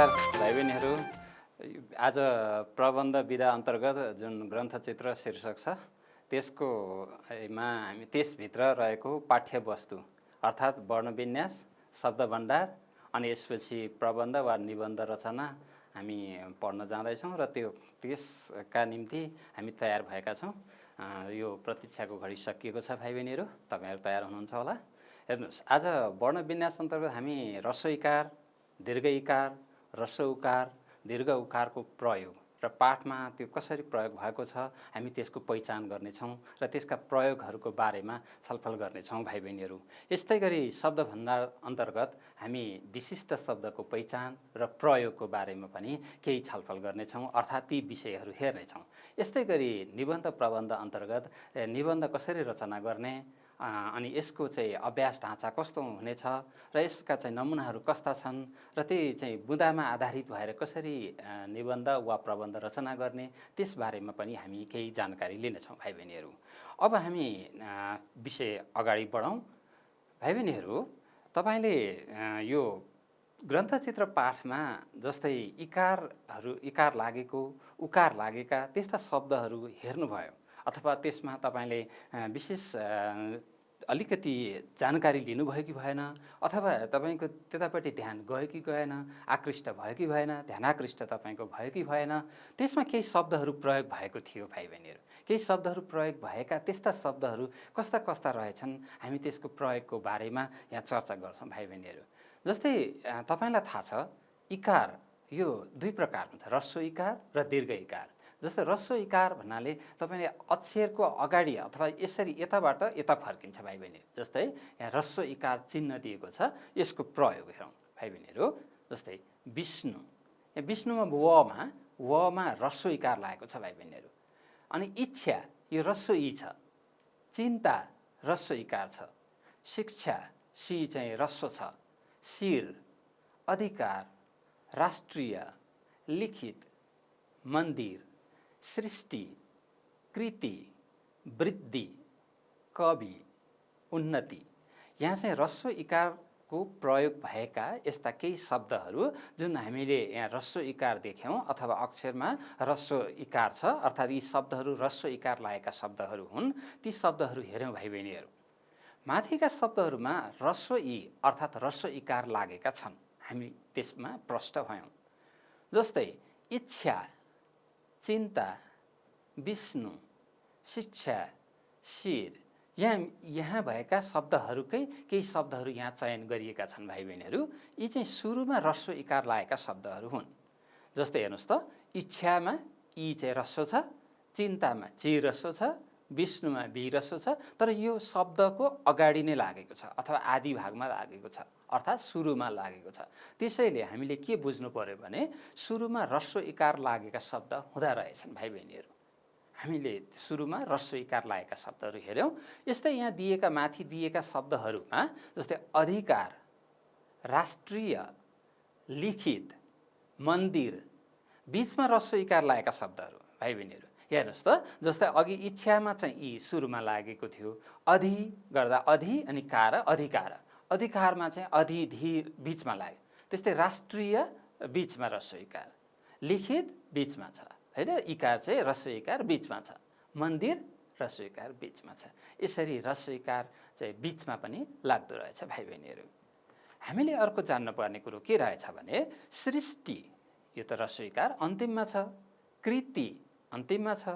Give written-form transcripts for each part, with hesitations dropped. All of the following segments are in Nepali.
नमस्कार भाइ बहिनीहरू। आज प्रबन्ध विधा अन्तर्गत जुन ग्रन्थचित्र शीर्षक छ त्यसको हामी त्यसभित्र रहेको पाठ्यवस्तु अर्थात् वर्णविन्यास, शब्दभण्डार अनि यसपछि प्रबन्ध वा निबन्ध रचना हामी पढ्न जाँदैछौँ र त्यसका निम्ति हामी तयार भएका छौँ। यो प्रतीक्षाको घडी सकिएको छ भाइ बहिनीहरू, तपाईहरु तयार हुनुहुन्छ होला। हेर्नुहोस्, आज वर्णविन्यास अन्तर्गत हामी ह्रस्व इकार, दीर्घ इकार, ह्रस्व उकार, दीर्घ उकारको प्रयोग र पाठमा त्यो कसरी प्रयोग भएको छ हामी त्यसको पहिचान गर्नेछौँ र त्यसका प्रयोगहरूको बारेमा छलफल गर्नेछौँ भाइ बहिनीहरू। यस्तै गरी शब्दभण्डार अन्तर्गत हामी विशिष्ट शब्दको पहिचान र प्रयोगको बारेमा पनि केही छलफल गर्नेछौँ, अर्थात् ती विषयहरू हेर्नेछौँ। यस्तै गरी निबन्ध प्रबन्ध अन्तर्गत निबन्ध कसरी रचना गर्ने अनि यसको चाहिँ अभ्यास ढाँचा कस्तो हुनेछ र यसका चाहिँ नमुनाहरू कस्ता छन् र त्यही चाहिँ बुँदामा आधारित भएर कसरी निबन्ध वा प्रबन्ध रचना गर्ने त्यसबारेमा पनि हामी केही जानकारी लिनेछौँ भाइ बहिनीहरू। अब हामी विषय अगाडि बढौँ। भाइ बहिनीहरू, तपाईँले यो ग्रन्थचित्र पाठमा जस्तै इकार लागेको, उकार लागेका त्यस्ता शब्दहरू हेर्नुभयो अथवा त्यसमा तपाईँले विशेष अलिकति जानकारी लिनुभयो कि भएन, अथवा तपाईँको त्यतापट्टि ध्यान गयो कि गएन, आकृष्ट भयो कि भएन, ध्यानाकृष्ट तपाईँको भयो कि भएन, त्यसमा केही शब्दहरू प्रयोग भएको थियो भाइ बहिनीहरू। केही शब्दहरू प्रयोग भएका त्यस्ता शब्दहरू कस्ता कस्ता रहेछन् हामी त्यसको प्रयोगको बारेमा यहाँ चर्चा गर्छौँ भाइ बहिनीहरू। जस्तै तपाईँलाई थाहा छ इकार यो दुई प्रकारको छ, ह्रस्व इकार र दीर्घ इकार। जस्तै ह्रस्व इकार भन्नाले तपाईँले अक्षरको अगाडि अथवा यसरी यताबाट यता फर्किन्छ भाइ बहिनी। जस्तै यहाँ ह्रस्व इकार चिन्ह दिएको छ, यसको प्रयोग हेरौँ भाइ बहिनीहरू। जस्तै विष्णु, यहाँ विष्णुमा वमा ह्रस्व इकार लागेको छ भाइ बहिनीहरू। अनि इच्छा यो ह्रस्व इ छ, चिन्ता ह्रस्व इकार छ, शिक्षा सी चाहिँ ह्रस्व छ, शिर, अधिकार, राष्ट्रिय, लिखित, मन्दिर, सृष्टि, कृति, वृद्धि, कवि, उन्नति, यहाँ चाहिँ ह्रस्व इकारको प्रयोग भएका यस्ता केही शब्दहरू जुन हामीले यहाँ ह्रस्व इकार देख्यौँ अथवा अक्षरमा ह्रस्व इकार छ, अर्थात् यी शब्दहरू ह्रस्व इकार लागेका शब्दहरू हुन्। ती शब्दहरू हेऱ्यौँ भाइ बहिनीहरू। माथिका शब्दहरूमा ह्रस्व इ अर्थात् ह्रस्व इकार लागेका छन्, हामी त्यसमा प्रष्ट भयौँ। जस्तै इच्छा, चिन्ता, विष्णु, शिक्षा, शिर, यहाँ भएका शब्दहरूकै केही शब्दहरू यहाँ चयन गरिएका छन् भाइ बहिनीहरू। यी चाहिँ सुरुमा ह्रस्व इकार लागेका शब्दहरू हुन्। जस्तै हेर्नुहोस् त, इच्छामा इ चाहिँ ह्रस्व छ, चिन्तामा ची ह्रस्व छ, विष्णुमा बी ह्रस्व छ, तर यो शब्दको अगाडि नै लागेको छ अथवा आदि भागमा लागेको छ, अर्थात् सुरुमा लागेको छ। त्यसैले हामीले के बुझ्नु पर्यो भने सुरुमा ह्रस्व इकार लागेका शब्द हुँदा रहेछन् भाइ बहिनीहरू। हामीले सुरुमा ह्रस्व इकार लागेका शब्दहरू हेऱ्यौँ। यस्तै यहाँ दिएका माथि दिएका शब्दहरूमा जस्तै अधिकार, राष्ट्रिय, लिखित, मन्दिर, बीचमा ह्रस्व इकार लागेका शब्दहरू भाइ बहिनीहरू हेर्नुहोस् त। जस्तै अघि इच्छामा चाहिँ इ सुरुमा लागेको थियो, अधि गर्दा अधि अनि कार अधिकार, अधिकारमा चाहिँ अधि धी बीचमा लाग्यो। त्यस्तै राष्ट्रिय बीचमा ह्रस्व इकार, लिखित बीचमा छ हैन, इकार चाहिँ ह्रस्व इकार बीचमा छ, मन्दिर ह्रस्व इकार बीचमा छ। यसरी ह्रस्व इकार चाहिँ बीचमा पनि लाग्दो रहेछ भाइ बहिनीहरू। हामीले अर्को जान्नुपर्ने कुरो के रहेछ भने सृष्टि यो त ह्रस्व इकार अन्तिममा छ, कृति अन्तिममा छ,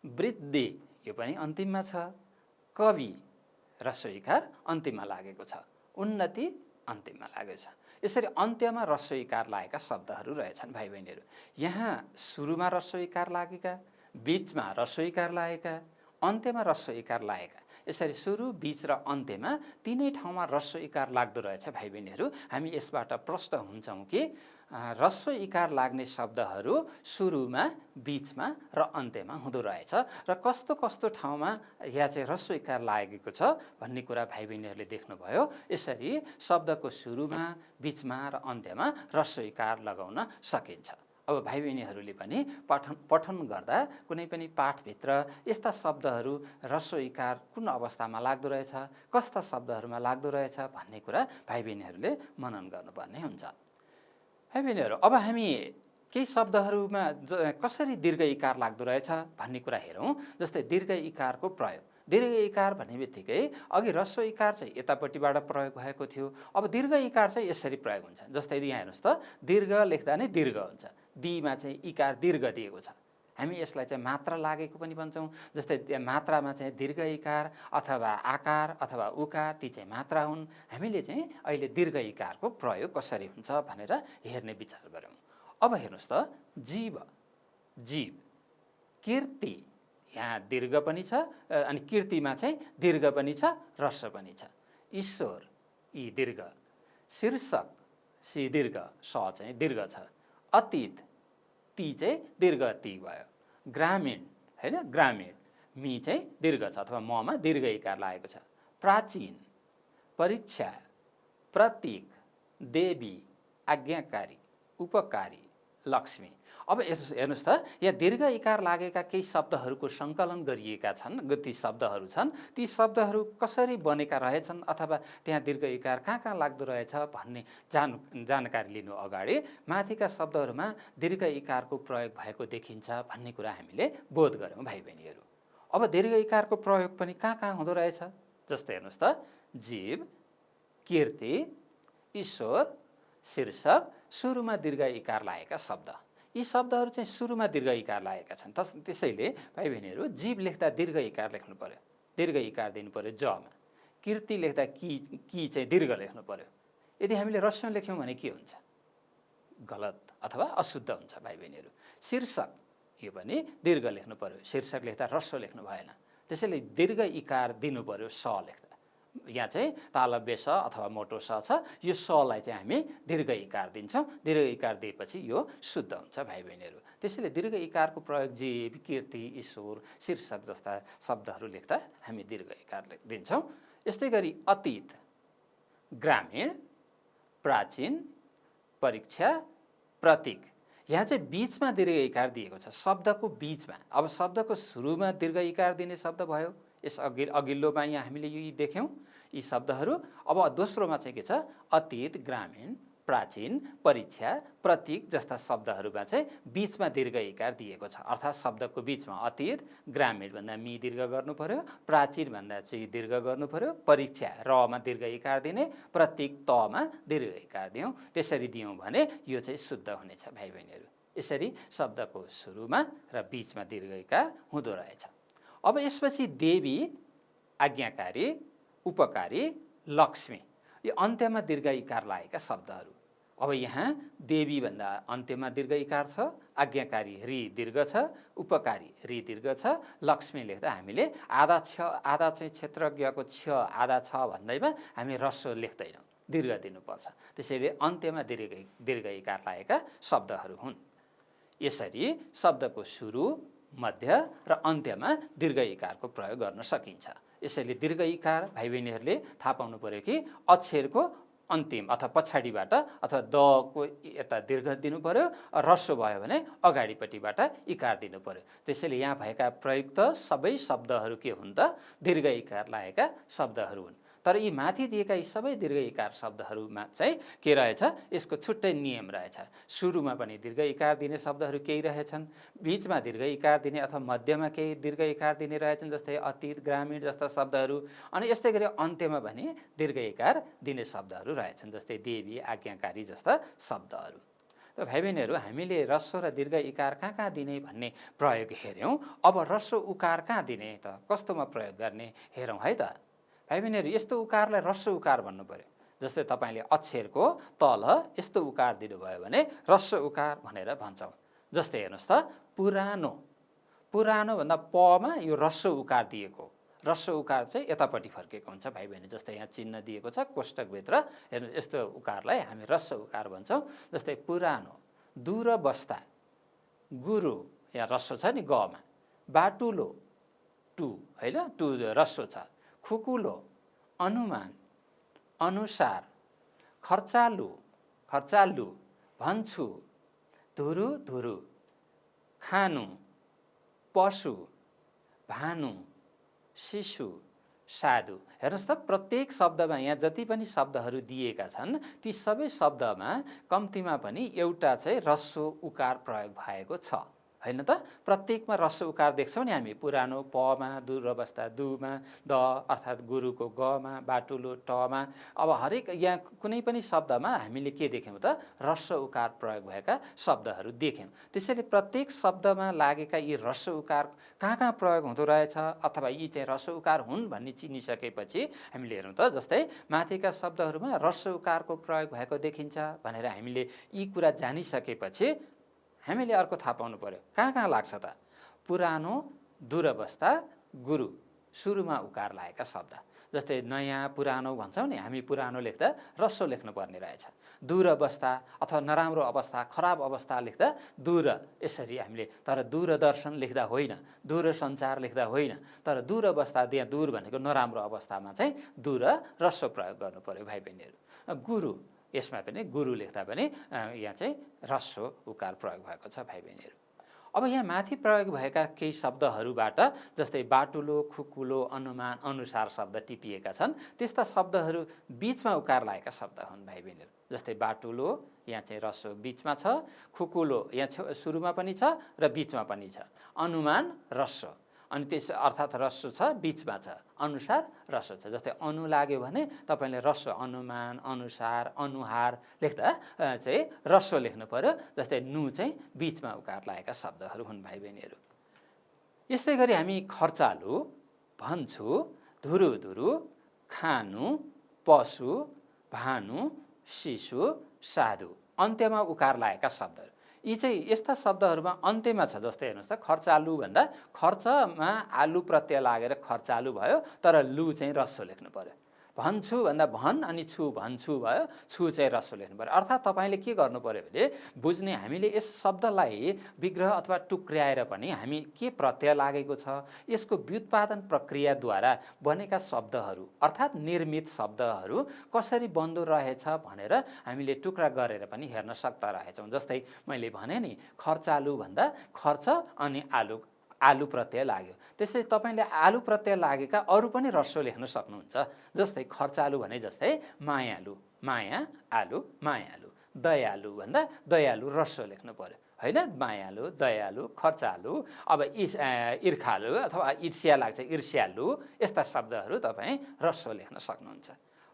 वृद्धि यो पनि अन्तिममा छ, कवि ह्रस्व इकार अन्तिममा लागेको छ, उन्नति अन्तिममा लागेको छ। यसरी अन्त्यमा ह्रस्व इकार लागेका शब्दहरू रहेछन् भाइ बहिनीहरू। यहाँ सुरुमा ह्रस्व इकार लागेका, बीचमा ह्रस्व इकार लागेका, अन्त्यमा ह्रस्व इकार लागेका, यसरी सुरु, बीच र अन्त्यमा तीनै ठाउँमा ह्रस्व इकार लाग्दो रहेछ भाइ बहिनीहरू। हामी यसबाट प्रष्ट हुन्छौँ कि ह्रस्व इकार लाग्ने शब्दहरू सुरुमा, बीचमा र अन्त्यमा हुँदो रहेछ र कस्तो कस्तो ठाउँमा यहाँ चाहिँ ह्रस्व इकार लागेको छ भन्ने कुरा भाइ बहिनीहरूले देख्नुभयो। यसरी शब्दको सुरुमा, बीचमा र अन्त्यमा ह्रस्व इकार लगाउन सकिन्छ। अब भाइ बहिनीहरूले पनि पठन गर्दा कुनै पनि पाठभित्र यस्ता शब्दहरू ह्रस्व इकार कुन अवस्थामा लाग्दो रहेछ, कस्ता शब्दहरूमा लाग्दो रहेछ भन्ने कुरा भाइ बहिनीहरूले मनन गर्नुपर्ने हुन्छ। है बहिनीहरू। अब हामी केही शब्दहरूमा कसरी दीर्घ इकार लाग्दो रहेछ भन्ने कुरा हेरौँ। जस्तै दीर्घ इकारको प्रयोग। दीर्घ इकार भन्ने बित्तिकै अघि ह्रस्व इकार चाहिँ यतापट्टिबाट प्रयोग भएको थियो, अब दीर्घ इकार चाहिँ यसरी प्रयोग हुन्छ। जस्तै यहाँ हेर्नुहोस् त, दीर्घ लेख्दा नै दीर्घ हुन्छ, दीमा चाहिँ इकार दीर्घ दिएको छ। हामी यसलाई चाहिँ मात्रा लागेको पनि भन्छौँ। जस्तै त्यहाँ मात्रामा चाहिँ दीर्घ इकार अथवा आकार अथवा उकार ती चाहिँ मात्रा हुन्। हामीले चाहिँ अहिले दीर्घ इकारको प्रयोग कसरी हुन्छ भनेर हेर्ने विचार गऱ्यौँ। अब हेर्नुहोस् त, जीव, जीव, कीर्ति, यहाँ दीर्घ पनि छ अनि कीर्तिमा चाहिँ दीर्घ पनि छ, ह्रस्व पनि छ। ईश्वर, यी दीर्घ। शीर्षक, सी दीर्घ, स चाहिँ दीर्घ छ। अतीत, ती चाहिँ दीर्घ ती भयो। ग्रामीण, हैन, ग्रामीण, मी चाहिँ दीर्घ छ अथवा ममा दीर्घ इकार लागेको छ। प्राचीन, परीक्षा, प्रतीक, देवी, आज्ञाकारी, उपकारी, लक्ष्मी। अब हेर्नुहोस् त, यहाँ दीर्घ इकार लागेका केही शब्दहरूको सङ्कलन गरिएका छन्, ती शब्दहरू छन्। ती शब्दहरू कसरी बनेका रहेछन् अथवा त्यहाँ दीर्घ इकार कहाँ लाग्दो रहेछ भन्ने जानकारी लिनु अगाडि माथिका शब्दहरूमा दीर्घ इकारको प्रयोग भएको देखिन्छ भन्ने कुरा हामीले बोध गऱ्यौँ भाइ बहिनीहरू। अब दीर्घ इकारको प्रयोग पनि कहाँ हुँदो रहेछ। जस्तै हेर्नुहोस् त, जीव, कीर्ति, ईश्वर, शीर्षक, सुरुमा दीर्घ इकार लागेका शब्द। यी शब्दहरू चाहिँ सुरुमा दीर्घ इकार लागेका छन्। त्यसैले भाइ बहिनीहरू, जीव लेख्दा दीर्घ इकार लेख्नु पर्यो, दीर्घ इकार दिनु पर्यो जमा। कीर्ति लेख्दा की चाहिँ दीर्घ लेख्नु पर्यो। यदि हामीले ह्रस्व लेख्यौँ भने के हुन्छ, गलत अथवा अशुद्ध हुन्छ भाइ बहिनीहरू। शीर्षक, यो पनि दीर्घ लेख्नु पर्यो, शीर्षक लेख्दा ह्रस्व लेख्नु भएन। त्यसैले दीर्घ इकार दिनु पर्यो स लेख्दा। यहाँ चाहिँ तालव्य स अथवा मोटो स छ, यो सलाई चाहिँ हामी दीर्घ इकार दिन्छौँ। दीर्घ इकार दिएपछि यो शुद्ध हुन्छ भाइ बहिनीहरू। त्यसैले दीर्घ इकारको प्रयोग जीव, कीर्ति, ईश्वर, शीर्षक जस्ता शब्दहरू लेख्दा हामी दीर्घ इकार दिन्छौँ। यस्तै गरी अतीत, ग्रामीण, प्राचीन, परीक्षा, प्रतीक, यहाँ चाहिँ बीचमा दीर्घ इकार दिएको छ, शब्दको बीचमा। अब शब्दको सुरुमा दीर्घ इकार दिने शब्द भयो, यस अघिल्लोमा यहाँ हामीले यी देख्यौँ यी शब्दहरू। अब दोस्रोमा चाहिँ के छ, अतीत, ग्रामीण, प्राचीन, परीक्षा, प्रतीक जस्ता शब्दहरूमा चाहिँ बीचमा दीर्घ इकार दिएको छ। अर्थात् शब्दको बीचमा अतीत, ग्रामीण भन्दा मी दीर्घ गर्नु पर्यो, प्राचीन भन्दा चाहिँ दीर्घ गर्नु पर्यो, परीक्षा रमा दीर्घ इकार दिने, प्रतीक तमा दीर्घ इकार दियौँ। त्यसरी दियौँ भने यो चाहिँ शुद्ध हुनेछ भाइ बहिनीहरू। यसरी शब्दको सुरुमा र बीचमा दीर्घ इकार हुँदो रहेछ। अब यसपछि देवी, आज्ञाकारी, उपकारी, लक्ष्मी, यो अन्त्यमा दीर्घ इकार लागेका शब्दहरू। अब यहाँ देवी भन्दा अन्त्यमा दीर्घ इकार छ, आज्ञाकारी रि दीर्घ छ, उपकारी रि दीर्घ छ, लक्ष्मी लेख्दा हामीले आधा चाहिँ क्षेत्रज्ञको छ आधा छ भन्दैमा हामी ह्रस्व लेख्दैनौँ, दीर्घ दिनुपर्छ। त्यसैले अन्त्यमा दीर्घ इकार लागेका शब्दहरू हुन्। यसरी शब्दको सुरु, मध्य र अन्त्यमा दीर्घ इकारको प्रयोग गर्न सकिन्छ। यसैले दीर्घ इकार भाइ बहिनीहरूले थाहा पाउनु पर्यो कि अक्षरको अन्तिम अथवा पछाडिबाट अथवा दको यता दीर्घ दिनु पर्यो, ह्रस्व भयो भने अगाडिपट्टिबाट इकार दिनु पर्यो। त्यसैले यहाँ भएका प्रयुक्त सबै शब्दहरू के हुन् त, दीर्घ इकार लागेका शब्दहरू हुन्। तर यी माथि दिएका यी सबै दीर्घ इकार शब्दहरूमा चाहिँ के रहेछ, यसको छुट्टै नियम रहेछ। सुरुमा पनि दीर्घ इकार दिने शब्दहरू केही रहेछन्, बीचमा दीर्घ इकार दिने अथवा मध्यमा केही दीर्घ इकार दिने रहेछन्, जस्तै अतीत, ग्रामीण जस्ता शब्दहरू। अनि यस्तै गरी अन्त्यमा भने दीर्घ इकार दिने शब्दहरू रहेछन्, जस्तै देवी, आज्ञाकारी जस्ता शब्दहरू। त भाइ बहिनीहरू, हामीले ह्रस्व र दीर्घ इकार कहाँ दिने भन्ने प्रयोग हेऱ्यौँ। अब ह्रस्व उकार कहाँ दिने त, कस्तोमा प्रयोग गर्ने हेरौँ है त। भाइ बहिनीहरू, यस्तो उकारलाई ह्रस्व उकार भन्नु पर्यो। जस्तै तपाईँले अक्षरको तल यस्तो उकार दिनुभयो भने ह्रस्व उकार भनेर भन्छौँ। जस्तै हेर्नुहोस् त, पुरानो, पुरानो भन्दा पमा यो ह्रस्व उकार दिएको, ह्रस्व उकार चाहिँ यतापट्टि फर्केको हुन्छ भाइ बहिनी। जस्तै यहाँ चिन्ह दिएको छ कोष्टकभित्र, हेर्नु यस्तो उकारलाई हामी ह्रस्व उकार भन्छौँ। जस्तै पुरानो, दूर बस्दा, गुरु, यहाँ ह्रस्व छ नि गमा, बाटुलो, टु होइन, टु ह्रस्व छ, खुकुलो, अनुमान, अनुसार, खर्चालु, खर्चालु, भन्छु, धुरु, धुरु, खानु, पशु, भानु, शिशु, साधु। हेर्नुहोस् त, प्रत्येक शब्दमा यहाँ जति पनि शब्दहरू दिएका छन् ती सबै शब्दमा कम्तीमा पनि एउटा चाहिँ ह्रस्व उकार प्रयोग भएको छ, होइन त? प्रत्येकमा ह्रस्व उकार देख्छौँ नि हामी। पुरानो पमा, दूरवस्था दुमा, द अर्थात् गुरुको गमा, बाटुलो टमा। अब हरेक यहाँ कुनै पनि शब्दमा हामीले के देख्यौँ त? ह्रस्व उकार प्रयोग भएका शब्दहरू देख्यौँ। त्यसैले प्रत्येक शब्दमा लागेका यी ह्रस्व उकार कहाँ कहाँ प्रयोग हुँदो रहेछ अथवा यी चाहिँ ह्रस्व उकार हुन् भन्ने चिनिसकेपछि हामीले हेरौँ त, जस्तै माथिका शब्दहरूमा ह्रस्व उकारको प्रयोग भएको देखिन्छ भनेर हामीले यी कुरा जानिसकेपछि हामीले अर्को थाहा पाउनु पर्यो, कहाँ कहाँ लाग्छ त? पुरानो, दूरवस्था, गुरु, सुरुमा उकार लागेका शब्द। जस्तै नयाँ पुरानो भन्छौँ नि हामी, पुरानो लेख्दा ह्रस्व लेख्नुपर्ने रहेछ। दूरवस्था अथवा नराम्रो अवस्था, खराब अवस्था लेख्दा दूर यसरी हामीले, तर दूरदर्शन लेख्दा होइन, दूरसञ्चार लेख्दा होइन, तर दूरवस्था, त्यहाँ दूर भनेको नराम्रो अवस्थामा चाहिँ दूर ह्रस्व प्रयोग गर्नु पर्यो भाइ बहिनीहरू। गुरु, यसमा पनि गुरु लेख्दा पनि यहाँ चाहिँ ह्रस्व उकार प्रयोग भएको छ भाइ बहिनीहरू। अब यहाँ माथि प्रयोग भएका केही शब्दहरूबाट जस्तै बाटुलो, खुकुलो, अनुमान, अनुसार शब्द टिपिएका छन्। त्यस्ता शब्दहरू बीचमा उकार लागेका शब्द हुन् भाइ बहिनीहरू। जस्तै बाटुलो यहाँ चाहिँ ह्रस्व बीचमा छ, खुकुलो यहाँ सुरुमा पनि छ र बीचमा पनि छ, अनुमान ह्रस्व अनि त्यस अर्थात् ह्रस्व छ बीचमा छ, अनुसार ह्रस्व छ। जस्तै अनु लाग्यो भने तपाईँले ह्रस्व अनुमान, अनुसार, अनुहार लेख्दा चाहिँ ह्रस्व लेख्नु पर्यो। जस्तै नु चाहिँ बीचमा उकार लागेका शब्दहरू हुन् भाइ बहिनीहरू। यस्तै गरी हामी खर्चालु, भन्छु, धुरुधुरु, खानु, पशु, भानु, शिशु, साधु अन्त्यमा उकार लागेका शब्दहरू। यी चाहिँ यस्ता शब्दहरूमा अन्त्यमा छ। जस्तै हेर्नुहोस् त, खर्चालु भन्दा खर्चमा आलु प्रत्यय लागेर खर्चालु भयो, तर लु चाहिँ ह्रस्व लेख्नु पर्यो। भन्छु भन्दा भन अनि छु भन्छु भयो, छु चाहिँ ह्रस्व लेख्नु पर्यो। अर्थात् तपाईँले के गर्नु पर्यो भने बुझ्ने, हामीले यस शब्दलाई विग्रह अथवा टुक्र्याएर पनि हामी के प्रत्यय लागेको छ, यसको व्युत्पादन प्रक्रियाद्वारा बनेका शब्दहरू अर्थात् निर्मित शब्दहरू कसरी बन्दो रहेछ भनेर हामीले टुक्रा गरेर पनि हेर्न सक्दा रहेछौँ। जस्तै मैले भने नि, खर्चालु भन्दा खर्च अनि आलु प्रत्यय लाग्यो। त्यसै तपाईँले आलु प्रत्यय लागेका अरू पनि ह्रस्व लेख्न सक्नुहुन्छ। जस्तै खर्चालु भने जस्तै मायालु, माया आलु, मायालु। दयालु भन्दा दयालु ह्रस्व लेख्नु पर्यो, होइन? मायालु, दयालु, खर्चालु। अब ईर्खालु अथवा ईर्ष्या लाग्छ, ईर्ष्यालु, यस्ता शब्दहरू तपाईँ ह्रस्व लेख्न सक्नुहुन्छ।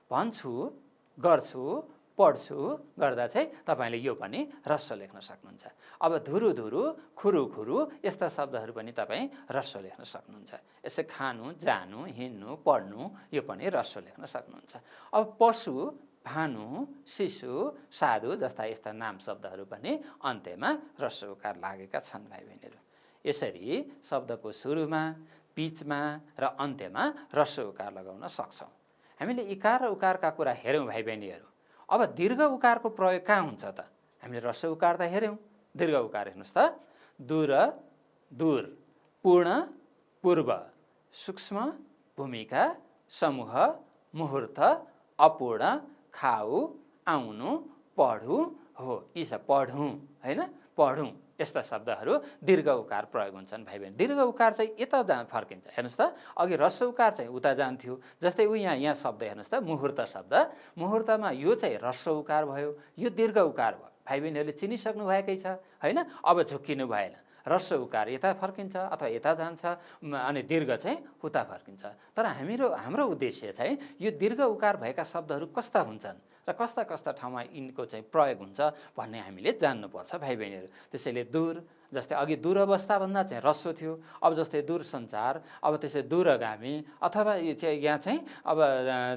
भन्छु, गर्छु, पढ्छु गर्दा चाहिँ तपाईँले यो पनि ह्रस्व लेख्न सक्नुहुन्छ। अब धुरुधुरु, खुरुखुरु यस्ता शब्दहरू पनि तपाईँ ह्रस्व लेख्न सक्नुहुन्छ। यसै खानु, जानु, हिँड्नु, पढ्नु यो पनि ह्रस्व लेख्न सक्नुहुन्छ। अब पशु, भानु, शिशु, साधु जस्ता यस्ता नाम शब्दहरू पनि अन्त्यमा ह्रस्व उकार लागेका छन् भाइ बहिनीहरू। यसरी शब्दको सुरुमा, बीचमा र अन्त्यमा ह्रस्व उकार लगाउन सक्छौँ। हामीले इकार र उकारका कुरा हेऱ्यौँ भाइ बहिनीहरू। अब दीर्घ उकारको प्रयोग कहाँ हुन्छ त? हामीले ह्रस्व उकार त हेऱ्यौँ, दीर्घ उकार हेर्नुहोस् त। दूर, दूर, पूर्ण, पूर्व, सूक्ष्म, भूमिका, समूह, मुहुर्त, अपूर्ण, खाऊ, आउनु, पढु हो। यी छ पढौँ, होइन? पढौँ यस्ता शब्दहरू दीर्घ उकार प्रयोग हुन्छन् भाइ बहिनी। दीर्घ उकार चाहिँ यता फर्किन्छ। हेर्नुहोस् त, अघि ह्रस्व उकार चाहिँ उता जान्थ्यो। जस्तै यहाँ शब्द हेर्नुहोस् त, मुहुर्त शब्द, मुहुर्तमा यो चाहिँ ह्रस्व उकार भयो, यो दीर्घ उकार भयो। भाइ बहिनीहरूले चिनिसक्नु भएकै छ, होइन? अब झुक्किनु भएन। ह्रस्व उकार यता फर्किन्छ अथवा यता जान्छ अनि दीर्घ चाहिँ उता फर्किन्छ। तर हाम्रो उद्देश्य चाहिँ यो दीर्घ उकार भएका शब्दहरू कस्ता हुन्छन् र कस्ता कस्ता ठाउँमा यिनको चाहिँ प्रयोग हुन्छ भन्ने हामीले जान्नुपर्छ भाइ बहिनीहरू। त्यसैले दूर, जस्तै अघि दूरवस्था भन्दा चाहिँ ह्रस्व थियो, अब जस्तै दूरसञ्चार, अब त्यसै दूरगामी अथवा यहाँ चाहिँ अब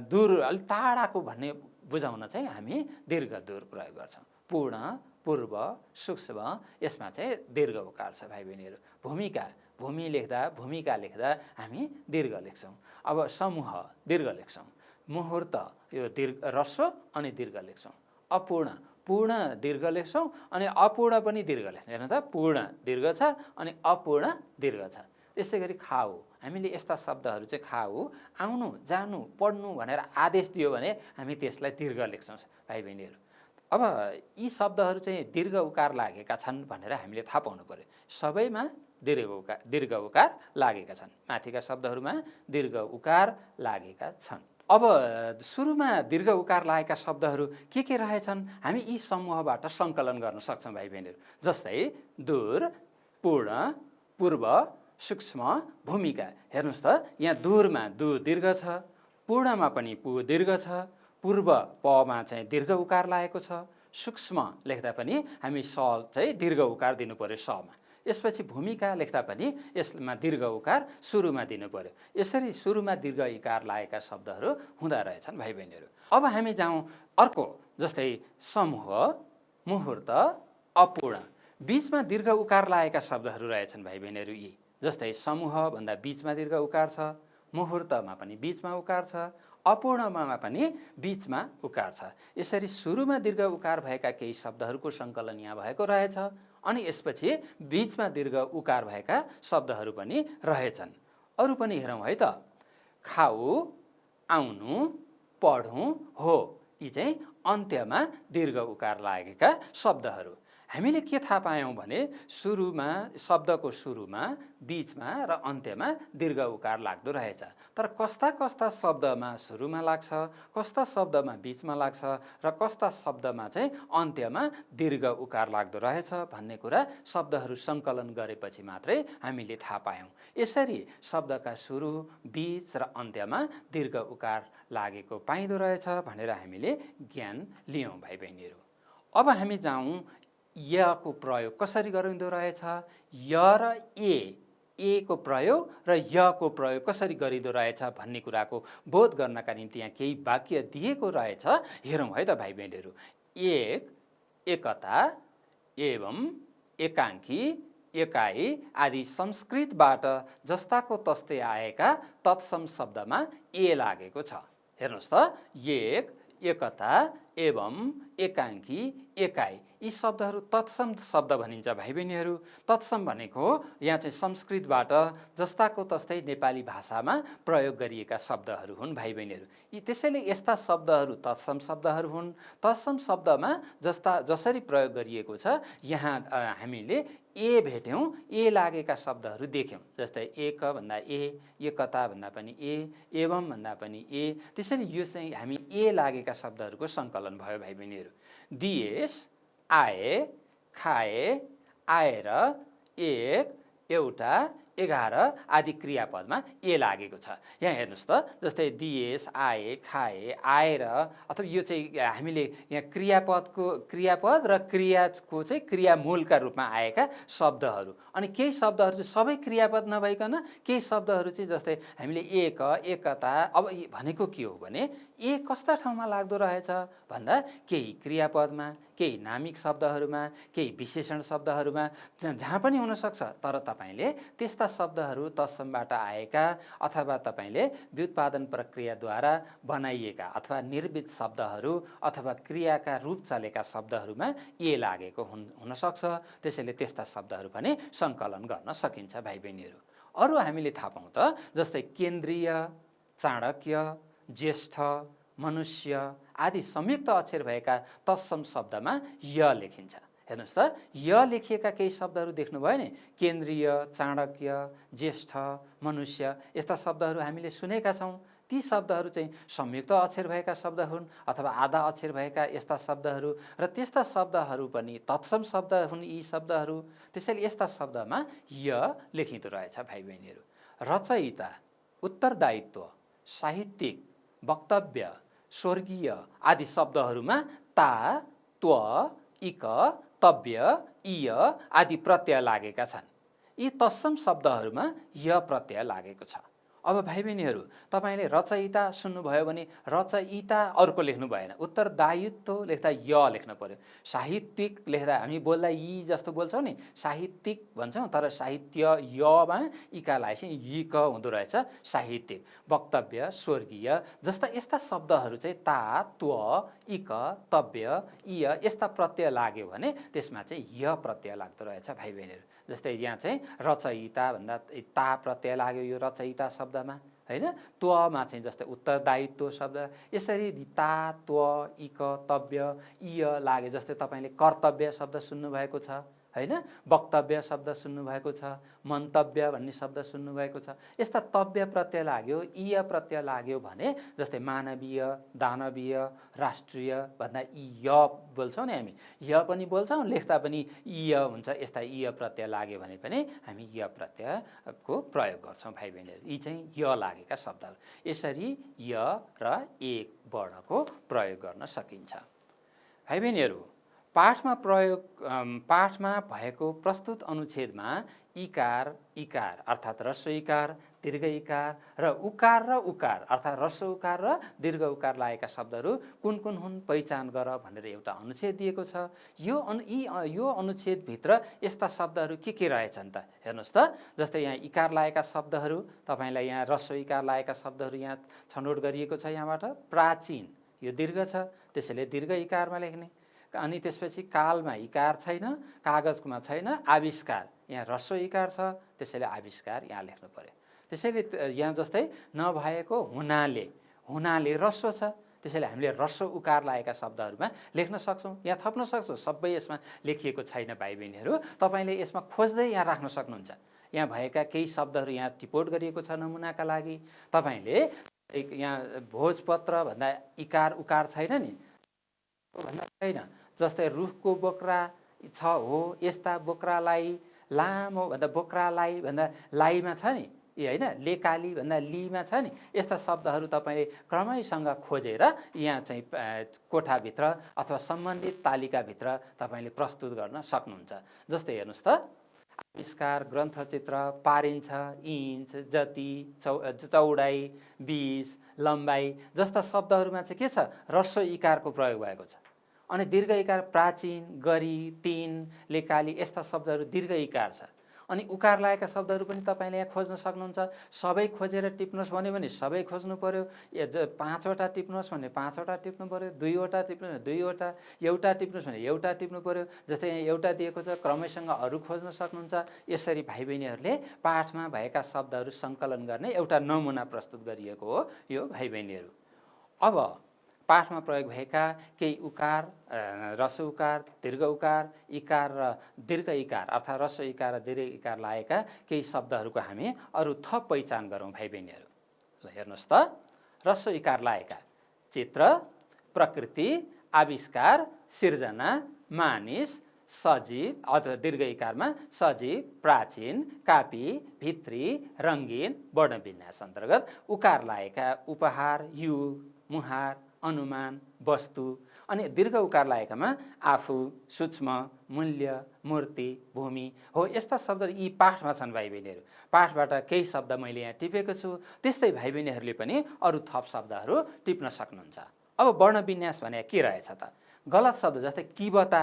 दूर अलिक टाढाको भन्ने बुझाउन चाहिँ हामी दीर्घ दूर प्रयोग गर्छौँ। पूर्ण, पूर्व, सूक्ष्म यसमा चाहिँ दीर्घ उकार छ भाइ बहिनीहरू। भूमिका, भूमि लेख्दा, भूमिका लेख्दा हामी दीर्घ लेख्छौँ। अब समूह दीर्घ लेख्छौँ। मुहुर्त यो ह्रस्व अनि दीर्घ लेख्छौँ। अपूर्ण, पूर्ण दीर्घ लेख्छौँ अनि अपूर्ण पनि दीर्घ लेख्छौँ। हेर्नु त, पूर्ण दीर्घ छ अनि अपूर्ण दीर्घ छ। त्यसै गरी खाऊ, हामीले यस्ता शब्दहरू चाहिँ खाऊ, आउनु, जानु, पढ्नु भनेर आदेश दियो भने हामी त्यसलाई दीर्घ लेख्छौँ भाइ बहिनीहरू। अब यी शब्दहरू चाहिँ दीर्घ उकार लागेका छन् भनेर हामीले थाहा पाउनु पर्यो। सबैमा दीर्घ उकार लागेका छन्। माथिका शब्दहरूमा दीर्घ उकार लागेका छन्। अब सुरुमा दीर्घ उकार लागेका शब्दहरू के रहेछन् हामी यी समूहबाट सङ्कलन गर्न सक्छौँ भाइ बहिनीहरू। जस्तै दूर, पूर्ण, पूर्व, सूक्ष्म, भूमिका। हेर्नुहोस् त यहाँ दूरमा दु दीर्घ छ, पूर्णमा पनि पु दीर्घ छ, पूर्व पमा चाहिँ दीर्घ उकार लागेको छ, सूक्ष्म लेख्दा पनि हामी स चाहिँ दीर्घ उकार दिनु पर्यो समा। यसपछि भूमिका लेख्दा पनि यसमा दीर्घ उकार सुरुमा दिनु पर्यो। यसरी सुरुमा दीर्घ इकार लागेका शब्दहरू हुँदा रहेछन् भाइ बहिनीहरू। अब हामी जाउँ अर्को, जस्तै समूह, मुहुर्त, अपूर्ण। बीचमा दीर्घ उकार लागेका शब्दहरू रहेछन् भाइ बहिनीहरू यी। जस्तै समूह भन्दा बीचमा दीर्घ उकार छ, मुहुर्तमा पनि बीचमा उकार छ, अपूर्णमा पनि बीचमा उकार छ। यसरी सुरुमा दीर्घ उकार भएका केही शब्दहरूको सङ्कलन यहाँ भएको रहेछ। अनि यसपछि बीचमा दीर्घ उकार भएका शब्दहरू पनि रहेछन्। अरू पनि हेरौँ है त। खाऊ, आउनु, पढौँ, हो, यी चाहिँ अन्त्यमा दीर्घ उकार लागेका शब्दहरू। हामीले के थाहा पायौँ भने सुरुमा शब्दको सुरुमा, बीचमा र अन्त्यमा दीर्घ उकार लाग्दो रहेछ। तर कस्ता कस्ता शब्दमा सुरुमा लाग्छ, कस्ता शब्दमा बीचमा लाग्छ र कस्ता शब्दमा चाहिँ अन्त्यमा दीर्घ उकार लाग्दो रहेछ भन्ने कुरा शब्दहरू सङ्कलन गरेपछि मात्रै हामीले थाहा पायौँ। यसरी शब्दका सुरु, बीच र अन्त्यमा दीर्घ उकार लागेको पाइँदो रहेछ भनेर हामीले ज्ञान लियौँ भाइ बहिनीहरू। अब हामी जाउँ यको प्रयोग कसरी गरिँदो रहेछ। य र ए को प्रयोग र यको प्रयोग कसरी गरिँदो रहेछ भन्ने कुराको बोध गर्नका निम्ति यहाँ केही वाक्य दिएको रहेछ। हेरौँ है त भाइ बहिनीहरू। एक, एकता, एवं, एकाङ्की, एकाई आदि संस्कृतबाट जस्ताको तस्तै आएका तत्सम शब्दमा ए लागेको छ। हेर्नुहोस् त, एक, एकता, एवं, एकाङ्की, एकाई यी शब्दहरू तत्सम शब्द भनिन्छ भाइ बहिनीहरू। तत्सम भनेको यहाँ चाहिँ संस्कृतबाट जस्ताको तस्तै नेपाली भाषामा प्रयोग गरिएका शब्दहरू हुन् भाइ बहिनीहरू। यी त्यसैले यस्ता शब्दहरू तत्सम शब्दहरू हुन्। तत्सम शब्दमा जसरी प्रयोग गरिएको छ यहाँ हामीले ए भेट्यौँ, ए लागेका शब्दहरू देख्यौँ। जस्तै एक भन्दा ए, एकता भन्दा पनि ए, एवं भन्दा पनि ए। त्यसैले यो चाहिँ हामी ए लागेका शब्दहरूको सङ्कलन भयो भाइ बहिनीहरू। दिएस, आए, खाए, आएर, एक, एउटा, 11 आदि क्रियापदमा ए लागेको छ। यहाँ हेर्नुहोस् त, जस्तै दिएस, आए, खाए, आएर, अथवा यो चाहिँ हामीले यहाँ क्रियापद र क्रियाको चाहिँ क्रियामूलका रूपमा आएका शब्दहरू। अनि केही शब्दहरू चाहिँ सबै क्रियापद नभइकन केही शब्दहरू चाहिँ जस्तै हामीले एक, एकता, अब भनेको के हो भने ए कस्ता ठाउँमा लाग्दो रहेछ भन्दा केही क्रियापदमा, केही नामिक शब्दहरूमा, केही विशेषण शब्दहरूमा, जहाँ पनि हुनसक्छ। तर तपाईँले त्यस्ता शब्दहरू तत्समबाट आएका अथवा तपाईँले व्युत्पादन प्रक्रियाद्वारा बनाइएका अथवा निर्मित शब्दहरू अथवा क्रियाका रूप चलेका शब्दहरूमा ए लागेको हुनसक्छ। त्यसैले त्यस्ता शब्दहरू पनि सङ्कलन गर्न सकिन्छ भाइ बहिनीहरू। अरू हामीले थाहा पाउँ त, जस्तै केन्द्रीय, चाणक्य, ज्येष्ठ, मनुष्य आदि संयुक्त अक्षर भएका तत्सम शब्दमा य लेखिन्छ। हेर्नुहोस् त, य लेखिएका केही शब्दहरू देख्नुभयो नि, केन्द्रीय, चाणक्य, ज्येष्ठ, मनुष्य यस्ता शब्दहरू हामीले सुनेका छौँ। ती शब्दहरू चाहिँ संयुक्त अक्षर भएका शब्द हुन् अथवा आधा अक्षर भएका यस्ता शब्दहरू र त्यस्ता शब्दहरू पनि तत्सम शब्द हुन् यी शब्दहरू। त्यसैले यस्ता शब्दमा य लेखिँदो रहेछ भाइ बहिनीहरू। रचयिता, उत्तरदायित्व, साहित्यिक, वक्तव्य, स्वर्गीय आदि शब्दहरूमा ता, त्व, इक, तव्य, इय आदि प्रत्यय लागेका छन्। यी तत्सम शब्दहरूमा य प्रत्यय लागेको छ। अब भाइ बहिनीहरू, तपाईँले रचयिता सुन्नुभयो भने रचयिता अर्को लेख्नु भएन, उत्तरदायित्व लेख्दा य लेख्नु पर्यो। साहित्यिक लेख्दा हामी बोल्दा यी जस्तो बोल्छौँ नि, साहित्यिक भन्छौँ, तर साहित्य यमा इका लगाएपछि यिक हुँदो रहेछ साहित्यिक। वक्तव्य, स्वर्गीय जस्ता यस्ता शब्दहरू चाहिँ ता, त्व, इक, तव्य, इय यस्ता प्रत्यय लाग्यो भने त्यसमा चाहिँ य प्रत्यय लाग्दो रहेछ भाइ बहिनीहरू। जस्तै यहाँ चाहिँ रचयिता भन्दा ता प्रत्यय लाग्यो यो रचयिता शब्दमा, होइन। त्वमा चाहिँ जस्तै उत्तरदायित्व शब्द, यसरी ता, त्व, इक, तव्य, इय लाग्यो। जस्तै तपाईँले कर्तव्य शब्द सुन्नुभएको छ, हैन? वक्तव्य शब्द सुन्नुभएको छ, मन्तव्य भन्ने शब्द सुन्नुभएको छ। यस्ता तव्य प्रत्यय लाग्यो, इय प्रत्यय लाग्यो भने जस्तै मानवीय, दानवीय, राष्ट्रिय भन्दा य बोल्छौँ नि हामी, य पनि बोल्छौँ, लेख्दा पनि इय हुन्छ। यस्ता इय प्रत्यय लाग्यो भने पनि हामी य प्रत्ययको प्रयोग गर्छौँ भाइ बहिनीहरू। यी चाहिँ य लागेका शब्दहरू। यसरी य र एक वर्णको प्रयोग गर्न सकिन्छ। भाइ बहिनीहरू, पाठमा भएको प्रस्तुत अनुच्छेदमा इकार, इकार अर्थात् ह्रस्व इकार, दीर्घ इकार र उकार अर्थात् ह्रस्व उकार र दीर्घ उकार लागेका शब्दहरू कुन कुन हुन् पहिचान गर भनेर एउटा अनुच्छेद दिएको छ। यो अनुच्छेदभित्र यस्ता शब्दहरू के रहेछन् त हेर्नुहोस् त। जस्तै यहाँ इकार लागेका शब्दहरू, तपाईँलाई यहाँ ह्रस्व इकार लागेका शब्दहरू यहाँ छनौट गरिएको छ। यहाँबाट प्राचीन, यो दीर्घ छ, त्यसैले दीर्घ इकारमा लेख्ने। अनि त्यसपछि कालमा इकार छैन, कागजमा छैन, आविष्कार यहाँ ह्रस्व इकार छ, त्यसैले आविष्कार यहाँ लेख्नु पर्यो। त्यसैले यहाँ जस्तै नभएको हुनाले, हुनाले ह्रस्व छ, त्यसैले हामीले ह्रस्व उकार लागेका शब्दहरूमा लेख्न सक्छौँ। यहाँ थप्न सक्छौँ, सबै यसमा लेखिएको छैन भाइ बहिनीहरू। तपाईँले यसमा खोज्दै यहाँ राख्न सक्नुहुन्छ। यहाँ भएका केही शब्दहरू यहाँ टिपोट गरिएको छ नमुनाका लागि। तपाईँले यहाँ भोजपत्र भन्दा इकार उकार छैन नि, भन्दा छैन। जस्तै रुखको बोक्रा छ हो, यस्ता बोक्रालाई, लामो भन्दा बोक्रालाई भन्दा लाईमा छ नि, होइन, लेकाली भन्दा लीमा छ नि। यस्ता शब्दहरू तपाईँले क्रमैसँग खोजेर यहाँ चाहिँ कोठाभित्र अथवा सम्बन्धित तालिकाभित्र तपाईँले प्रस्तुत गर्न सक्नुहुन्छ। जस्तै हेर्नुहोस् त, आविष्कार, ग्रन्थचित्र, पारिन्छ, इन्च, जति, चौडाइ, 20, लम्बाइ जस्ता शब्दहरूमा चाहिँ के छ, ह्रस्व इकारको प्रयोग भएको छ। अनि दीर्घ इकार प्राचीन, गरी, तीन, लेकाली यस्ता शब्दहरू दीर्घ इकार छ। अनि उकार लागेका शब्दहरू पनि तपाईँले यहाँ खोज्न सक्नुहुन्छ। सबै खोजेर टिप्नुहोस् भन्यो भने सबै खोज्नु पर्यो। 5वटा टिप्नुहोस् भने 5वटा टिप्नु पर्यो, 2वटा टिप्नुहोस् भने 2वटा, एउटा टिप्नुहोस् भने एउटा टिप्नु पर्यो। जस्तै यहाँ एउटा दिएको छ, क्रमैसँग अरू खोज्न सक्नुहुन्छ। यसरी भाइ बहिनीहरूले पाठमा भएका शब्दहरू सङ्कलन गर्ने एउटा नमुना प्रस्तुत गरिएको हो यो भाइ बहिनीहरू। अब पाठमा प्रयोग भएका केही उकार, ह्रस्व उकार, दीर्घ उकार, इकार र दीर्घ इकार अर्थात् ह्रस्व इकार र दीर्घ इकार लागेका केही शब्दहरूको हामी अरू थप पहिचान गरौँ भाइ बहिनीहरू। ल हेर्नुहोस् त, ह्रस्व इकार लागेका चित्र, प्रकृति, आविष्कार, सिर्जना, मानिस, सजीव अथवा दीर्घ इकारमा सजीव, प्राचीन, कापी, भित्री, रङ्गीन, वर्णविन्यास अन्तर्गत उकार लागेका उपहार, युग, मुहार, अनुमान, वस्तु। अनि दीर्घ उकार लागेकामा आफू, सूक्ष्म, मूल्य, मूर्ति, भूमि हो। यस्ता शब्दहरू यी पाठमा छन् भाइ बहिनीहरू। पाठबाट केही शब्द मैले यहाँ टिपेको छु, त्यस्तै भाइ बहिनीहरूले पनि अरू थप शब्दहरू टिप्न सक्नुहुन्छ। अब वर्णविन्यास भने के रहेछ त? गलत शब्द जस्तै किबता,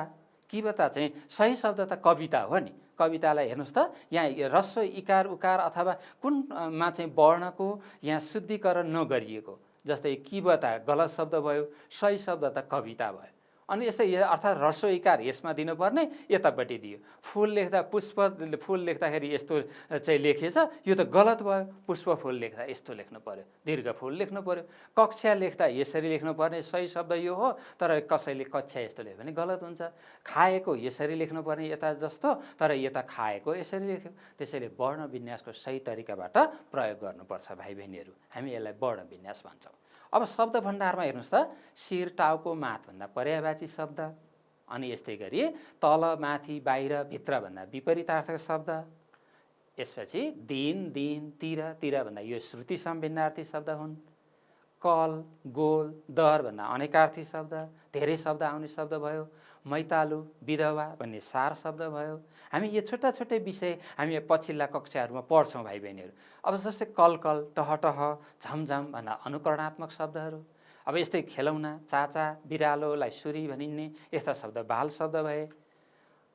किबता चाहिँ सही शब्द त कविता हो नि। कवितालाई हेर्नुहोस् त, यहाँ ह्रस्व इकार उकार अथवा कुनमा चाहिँ वर्णको यहाँ शुद्धिकरण नगरिएको। जस्तै किबता गलत शब्द भयो, सही शब्द त कविता भयो। अनि यस्तै अर्थात् ह्रस्व इकार यसमा दिनुपर्ने यतापट्टि दियो। फुल लेख्दा पुष्प फुल लेख्दाखेरि यस्तो चाहिँ लेखिएछ, यो त गलत भयो। पुष्प फुल लेख्दा यस्तो लेख्नु पर्यो, दीर्घ फुल लेख्नु पर्यो। कक्षा लेख्दा यसरी लेख्नुपर्ने, सही शब्द यो हो, तर कसैले कक्षा यस्तो लेख्यो भने गलत हुन्छ। खाएको यसरी लेख्नुपर्ने यता जस्तो, तर यता खाएको यसरी लेख्यो। त्यसैले वर्ण विन्यासको सही तरिकाबाट प्रयोग गर्नुपर्छ भाइ बहिनीहरू। हामी यसलाई वर्ण विन्यास भन्छौँ। अब शब्द भण्डारमा हेर्नुहोस् त, शिर, टाउको, माथभन्दा पर्यायवाची शब्द। अनि यस्तै गरी तल, माथि, बाहिर, भित्र भन्दा विपरीतार्थक शब्द। यसपछि दिन, दिन, तिर, तिर भन्दा यो श्रुति सम्भिन्नार्थी शब्द हुन्। कल, गोल, दर भन्दा अनेकार्थी शब्द, धेरै शब्द आउने शब्द भयो। मैतालु, विधवा भन्ने सार शब्द भयो। हामी यो छुट्टा छुट्टै विषय हामी पछिल्ला कक्षाहरूमा पढ्छौँ भाइ बहिनीहरू। अब जस्तै कलकल, टहटह, झमझम भन्दा अनुकरणात्मक शब्दहरू। अब यस्तै खेलौना, चाचा, बिरालोलाई सुरी भनिने यस्ता शब्द बाल शब्द भए।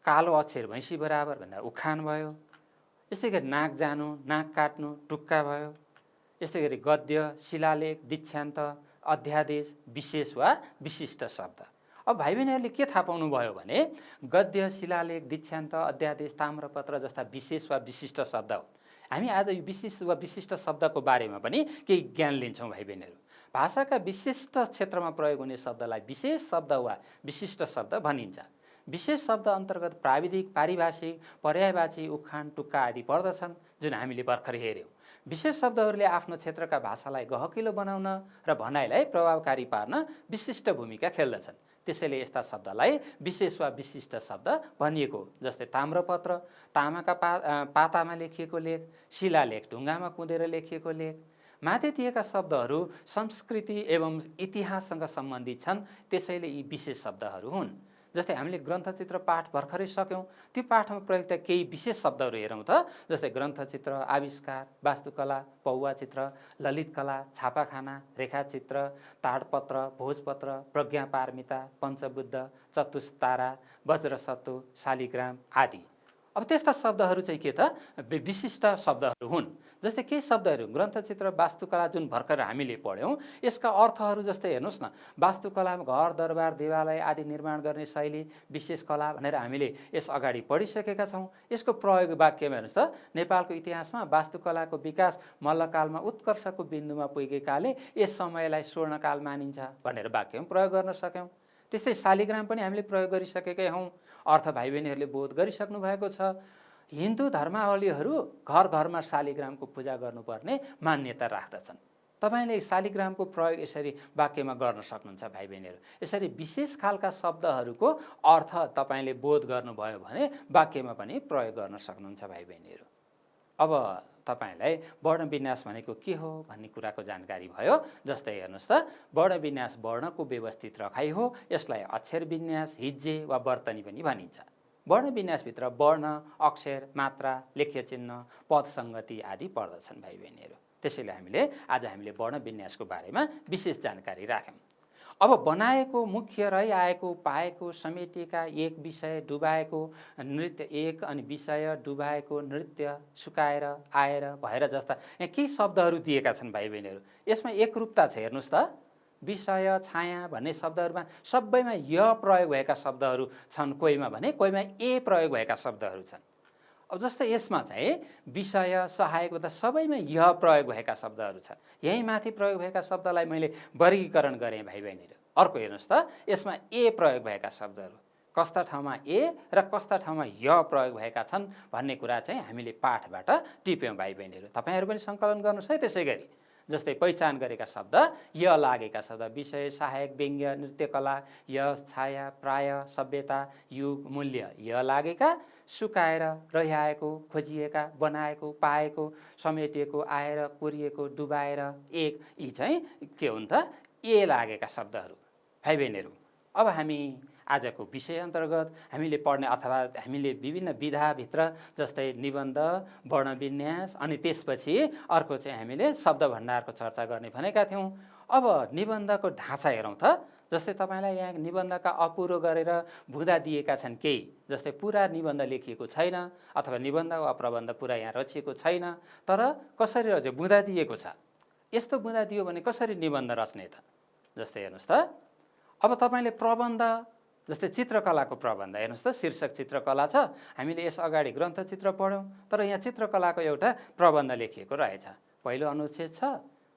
कालो अक्षर भैँसी बराबर भन्दा उखान भयो। यस्तै गरी नाक जानु, नाक काट्नु, टुक्का भयो। यस्तै गरी गद्य, शिलालेख, दीक्षान्त, अध्यादेश, विशेष वा विशिष्ट शब्द। अब भाइ बहिनीहरूले के थाहा पाउनुभयो भने गद्य, शिलालेख, दीक्षान्त, अध्यादेश, ताम्रपत्र जस्ता विशेष वा विशिष्ट शब्द हो। हामी आज यो विशेष वा विशिष्ट शब्दको बारेमा पनि केही ज्ञान लिन्छौँ भाइ बहिनीहरू। भाषाका विशिष्ट क्षेत्रमा प्रयोग हुने शब्दलाई विशेष शब्द वा विशिष्ट शब्द भनिन्छ। विशेष शब्द अन्तर्गत प्राविधिक, पारिभाषिक, पर्यायवाची, उखान, टुक्का आदि पर्दछन् जुन हामीले भर्खर हेऱ्यौँ। विशेष शब्दहरूले आफ्नो क्षेत्रका भाषालाई गहकिलो बनाउन र भनाइलाई प्रभावकारी पार्न विशिष्ट भूमिका खेल्दछन्। त्यसैले यस्ता शब्दलाई विशेष वा विशिष्ट शब्द भनिएको हो। जस्तै ताम्रपत्र, तामाका पातामा लेखिएको लेख, शिलालेख, ढुङ्गामा कुँदेर लेखिएको लेख। माथि दिएका शब्दहरू संस्कृति एवं इतिहाससँग सम्बन्धित छन्, त्यसैले यी विशेष शब्दहरू हुन्। जस्तै हामीले ग्रन्थचित्र पाठ भर्खरै सक्यौँ, त्यो पाठमा प्रयुक्त केही विशेष शब्दहरू हेरौँ त। जस्तै ग्रन्थचित्र, आविष्कार, वास्तुकला, पौवाचित्र, ललितकला, छापाखाना, रेखाचित्र, ताडपत्र, भोजपत्र, प्रज्ञापारमिता, पञ्चबुद्ध, चतुस्तारा, वज्रसत्तु, शालिग्राम आदि। अब त्यस्ता शब्दहरू चाहिँ के त विशिष्ट शब्दहरू हुन्। जस्तै केही शब्दहरू ग्रन्थचित्र, वास्तुकला जुन भर्खर हामीले पढ्यौँ, यसका अर्थहरू जस्तै हेर्नुहोस् न, वास्तुकलामा घर, दरबार, देवालय आदि निर्माण गर्ने शैली विशेष कला भनेर हामीले यस अगाडि पढिसकेका छौँ। यसको प्रयोग वाक्यमा हेर्नुहोस् त, नेपालको इतिहासमा वास्तुकलाको विकास मल्लकालमा उत्कर्षको बिन्दुमा पुगेकाले यस समयलाई स्वर्णकाल मानिन्छ भनेर वाक्यमा प्रयोग गर्न सक्यौँ। त्यस्तै शालिग्राम पनि हामीले प्रयोग गरिसकेकै हौँ। अर्थ भाइ बहिनीहरूले बोध गरिसक्नु भएको छ। हिन्दू धर्मावलम्बीहरू घर घरमा शालिग्रामको पूजा गर्नुपर्ने मान्यता राख्दछन्। तपाईँले शालिग्रामको प्रयोग यसरी वाक्यमा गर्न सक्नुहुन्छ भाइ बहिनीहरू। यसरी विशेष खालका शब्दहरूको अर्थ तपाईँले बोध गर्नुभयो भने वाक्यमा पनि प्रयोग गर्न सक्नुहुन्छ भाइ बहिनीहरू। अब तपाईलाई वर्णविन्यास भनेको के हो भन्ने कुराको जानकारी भयो। जस्तै हेर्नुहोस् त, वर्णविन्यास वर्णको व्यवस्थित रखाइ हो। यसलाई अक्षर विन्यास, हिज्जे वा वर्तनी पनि भनिन्छ। वर्णविन्यासभित्र वर्ण, अक्षर, मात्रा, लेख्य चिन्ह, पद सङ्गति आदि पर्दछन् भाइ बहिनीहरू। त्यसैले आज हामीले वर्णविन्यासको बारेमा विशेष जानकारी राख्यौँ। अब बनाएको, मुख्य रहिआएको, पाएको, समेटिएका, एक विषय डुबाएको, नृत्य एक अनि विषय डुबाएको, नृत्य, सुकाएर, आएर, भएर जस्ता यहाँ केही शब्दहरू दिएका छन् भाइ बहिनीहरू। यसमा एकरूपता छ। हेर्नुहोस् त, विषय, छाया भन्ने शब्दहरूमा सबैमा य प्रयोग भएका शब्दहरू छन्, कोहीमा भने कोहीमा ए प्रयोग भएका शब्दहरू छन्। अब जस्तै यसमा चाहिँ विषय, सहायक भन्दा सबैमा य प्रयोग भएका शब्दहरू छन्। यही माथि प्रयोग भएका शब्दलाई मैले वर्गीकरण गरेँ भाइ बहिनीहरू। अर्को हेर्नुहोस् त, यसमा ए प्रयोग भएका शब्दहरू कस्ता ठाउँमा ए र कस्ता ठाउँमा य प्रयोग भएका छन् भन्ने कुरा चाहिँ हामीले पाठबाट टिप्यौँ भाइ बहिनीहरू। तपाईँहरू पनि सङ्कलन गर्नुहोस् है। त्यसै गरी जस्तै पहिचान गरेका शब्द, य लागेका शब्द विषय, सहायक, व्यङ्ग्य, नृत्यकला, यश, छाया, प्राय, सभ्यता, युग, मूल्य य लागेका। सुकाएर, रहिआएको, खोजिएका, बनाएको, पाएको, समेटिएको, आएर, कोरिएको, डुबाएर, एक, यी चाहिँ के हुन् त ए लागेका शब्दहरू भाइ बहिनीहरू। अब हामी आजको विषय अन्तर्गत हामीले पढ्ने अथवा हामीले विभिन्न विधाभित्र जस्तै निबन्ध, वर्णविन्यास अनि त्यसपछि अर्को चाहिँ हामीले शब्द भण्डारको चर्चा गर्ने भनेका थियौँ। अब निबन्धको ढाँचा हेरौँ त। जस्तै तपाईँलाई यहाँ निबन्धका अपुरो गरेर बुँदा दिएका छन् केही। जस्तै पुरा निबन्ध लेखिएको छैन अथवा निबन्ध वा प्रबन्ध पुरा यहाँ रचिएको छैन, तर कसरी रच्यो बुँदा दिएको छ। यस्तो बुँदा दियो भने कसरी निबन्ध रच्ने त? जस्तै हेर्नुहोस् त, अब तपाईँले प्रबन्ध, जस्तै चित्रकलाको प्रबन्ध हेर्नुहोस् त, शीर्षक चित्रकला छ। हामीले यस अगाडि ग्रन्थचित्र पढ्यौँ, तर यहाँ चित्रकलाको एउटा प्रबन्ध लेखिएको रहेछ। पहिलो अनुच्छेद छ।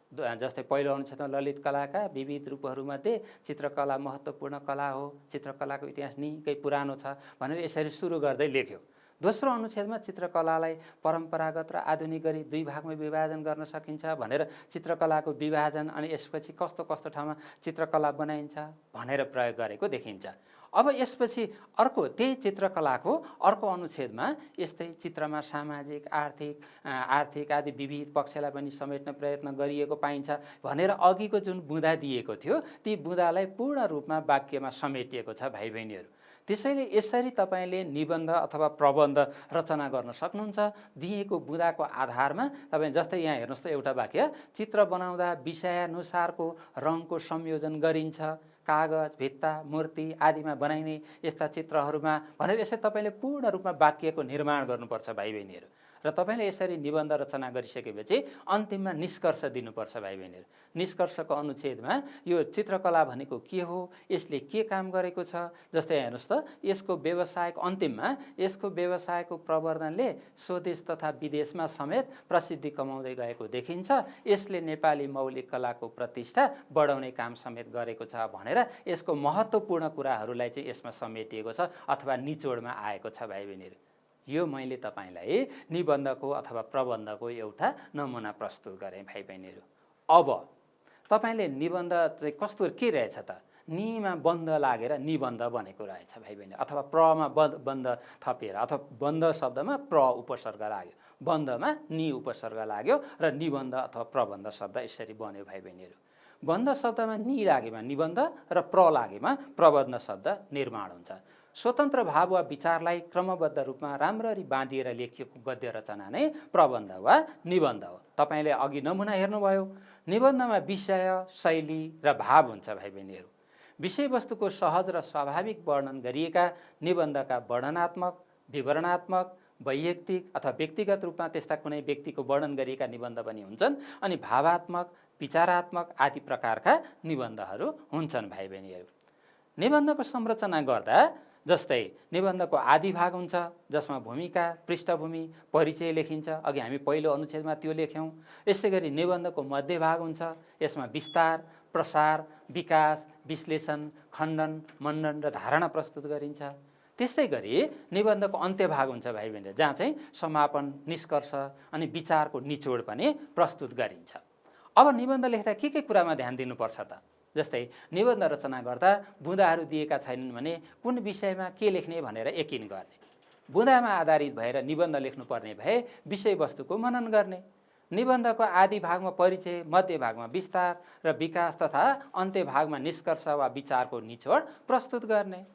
जस्तै पहिलो अनुच्छेदमा ललित कलाका विविध रूपहरूमध्ये चित्रकला महत्त्वपूर्ण कला हो, चित्रकलाको इतिहास निकै पुरानो छ भनेर यसरी सुरु गर्दै लेख्यो। दोस्रो अनुच्छेदमा चित्रकलालाई परम्परागत र आधुनिक गरी दुई भागमा विभाजन गर्न सकिन्छ भनेर चित्रकलाको विभाजन अनि यसपछि कस्तो कस्तो ठाउँमा चित्रकला बनाइन्छ भनेर प्रयोग गरेको देखिन्छ। अब यसपछि अर्को त्यही चित्रकलाको अर्को अनुच्छेदमा यस्तै चित्रमा सामाजिक, आर्थिक आदि विविध पक्षलाई पनि समेट्न प्रयत्न गरिएको पाइन्छ भनेर अघिको जुन बुँदा दिएको थियो ती बुँदालाई पूर्ण रूपमा वाक्यमा समेटिएको छ भाइ बहिनीहरू। त्यसैले यसरी तपाईँले निबन्ध अथवा प्रबन्ध रचना गर्न सक्नुहुन्छ। दिएको बुँदाको आधारमा तपाईँ जस्तै यहाँ हेर्नुहोस् त, एउटा वाक्य, चित्र बनाउँदा विषयानुसारको रङको संयोजन गरिन्छ, कागज, भित्ता, मूर्ति आदिमा बनाइने यस्ता चित्रहरूमा भनेर यसरी तपाईँले पूर्ण रूपमा वाक्यको निर्माण गर्नुपर्छ भाइ बहिनीहरू। र र तपाईँले यसरी निबन्ध रचना गरिसकेपछि अन्तिममा निष्कर्ष दिनुपर्छ भाइ बहिनीहरू। निष्कर्षको अनुच्छेदमा यो चित्रकला भनेको के हो, यसले के काम गरेको छ, जस्तै हेर्नुहोस् त, यसको व्यवसायको अन्तिममा यसको व्यवसायको प्रवर्धनले स्वदेश तथा विदेशमा समेत प्रसिद्धि कमाउँदै गएको देखिन्छ। यसले नेपाली मौलिक कलाको प्रतिष्ठा बढाउने काम समेत गरेको छ भनेर यसको महत्त्वपूर्ण कुराहरूलाई चाहिँ यसमा समेटिएको छ अथवा निचोडमा आएको छ भाइ बहिनीहरू। यो मैले तपाईलाई निबन्धको अथवा प्रबन्धको एउटा नमुना प्रस्तुत गरेँ भाइ बहिनीहरू। अब तपाईले निबन्ध चाहिँ कस्तो के रहेछ त, निमा बन्ध लागेर निबन्ध बनेको रहेछ भाइ बहिनी, अथवा प्रमा बन्ध थपिएर अथवा बन्ध शब्दमा प्र उपसर्ग लाग्यो, बन्धमा नि उपसर्ग लाग्यो र निबन्ध अथवा प्रबन्ध शब्द यसरी बन्यो भाइ बहिनीहरू। बन्ध शब्दमा नि लागेमा निबन्ध र प्र लागेमा प्रबन्ध शब्द निर्माण हुन्छ। स्वतन्त्र भाव वा विचारलाई क्रमबद्ध रूपमा राम्ररी बाँधिएर लेखिएको गद्य रचना नै प्रबन्ध वा निबन्ध हो। तपाईले अघि नमुना हेर्नुभयो, निबन्धमा विषय, शैली र भाव हुन्छ भाइ बहिनीहरू। विषयवस्तुको सहज र स्वाभाविक वर्णन गरिएका निबन्धका वर्णनात्मक, विवरणात्मक, वैयक्तिक अथवा व्यक्तिगत रूपमा त्यस्ता कुनै व्यक्तिको वर्णन गरिएका निबन्ध पनि हुन्छन्, अनि भावात्मक, विचारात्मक आदि प्रकारका निबन्धहरू हुन्छन् भाइ बहिनीहरू। निबन्धको संरचना गर्दा जस्तै निबन्धको आदि भाग हुन्छ जसमा भूमिका, पृष्ठभूमि, परिचय लेखिन्छ, अघि हामी पहिलो अनुच्छेदमा त्यो लेख्यौँ। यस्तै गरी निबन्धको मध्य भाग हुन्छ, यसमा विस्तार, प्रसार, विकास, विश्लेषण, खण्डन, मण्डन र धारणा प्रस्तुत गरिन्छ। त्यस्तै गरी निबन्धको अन्त्य भाग हुन्छ भाइ बहिनी, जहाँ चाहिँ समापन, निष्कर्ष अनि विचारको निचोड पनि प्रस्तुत गरिन्छ। अब निबन्ध लेख्दा के कुरामा ध्यान दिनुपर्छ त, जस्तै निबन्ध रचना गर्दा बुँदाहरू दिएका छैनन् भने कुन विषयमा के लेख्ने भनेर यकिन गर्ने, बुँदामा आधारित भएर निबन्ध लेख्नुपर्ने भए विषयवस्तुको मनन गर्ने, निबन्धको आदि भागमा परिचय, मध्य भागमा विस्तार र विकास तथा अन्त्य भागमा निष्कर्ष वा विचारको निचोड प्रस्तुत गर्ने।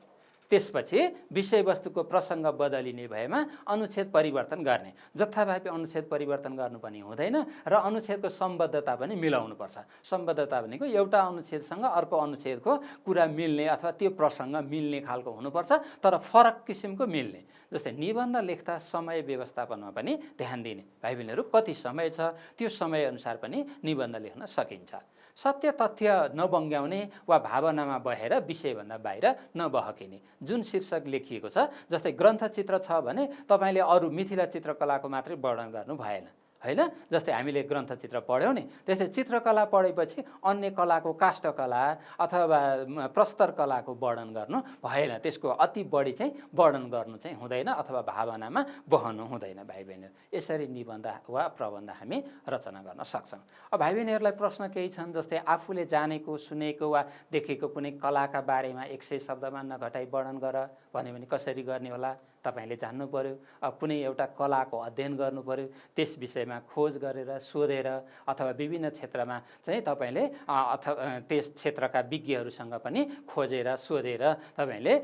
त्यसपछि विषयवस्तुको प्रसङ्ग बदलिने भएमा अनुच्छेद परिवर्तन गर्ने, जथाभावी अनुच्छेद परिवर्तन गर्नुपर्ने हुँदैन र अनुच्छेदको सम्बद्धता पनि मिलाउनुपर्छ। सम्बद्धता भनेको एउटा अनुच्छेदसँग अर्को अनुच्छेदको कुरा मिल्ने अथवा त्यो प्रसङ्ग मिल्ने खालको हुनुपर्छ, तर फरक किसिमको मिल्ने। जस्तै निबन्ध लेख्दा समय व्यवस्थापनमा पनि ध्यान दिने। भाइ बहिनीहरू, कति समय छ त्यो समयअनुसार पनि निबन्ध लेख्न सकिन्छ। सत्य तथ्य नबङ्ग्याउने वा भावनामा बहेर विषयभन्दा बाहिर नबहकिने। जुन शीर्षक लेखिएको छ, जस्तै ग्रन्थचित्र छ भने तपाईँले अरू मिथिला चित्रकलाको मात्रै वर्णन गर्नु भएन, होइन? जस्तै हामीले ग्रन्थचित्र पढ्यौँ नि, त्यस्तै चित्रकला पढेपछि अन्य कलाको काष्ठकला अथवा प्रस्तर कलाको वर्णन गर्नु भएन, त्यसको अति बढी चाहिँ वर्णन गर्नु चाहिँ हुँदैन अथवा भावनामा बहनु हुँदैन भाइ बहिनीहरू। यसरी निबन्ध वा प्रबन्ध हामी रचना गर्न सक्छौँ। अब भाइ बहिनीहरूलाई प्रश्न केही छन्, जस्तै आफूले जानेको, सुनेको वा देखेको कुनै कलाका बारेमा 100 शब्दमा नघटाई वर्णन गर भन्यो भने कसरी गर्ने होला? तपाईले जान्नु पर्यो। अब कुनै एउटा कलाको अध्ययन गर्नु पर्यो, त्यस विषयमा खोज गरेर, सोधेर अथवा विभिन्न क्षेत्रमा चाहिँ तपाईले अथवा त्यस क्षेत्रका विज्ञहरूसँग पनि खोजेर सोधेर तपाईले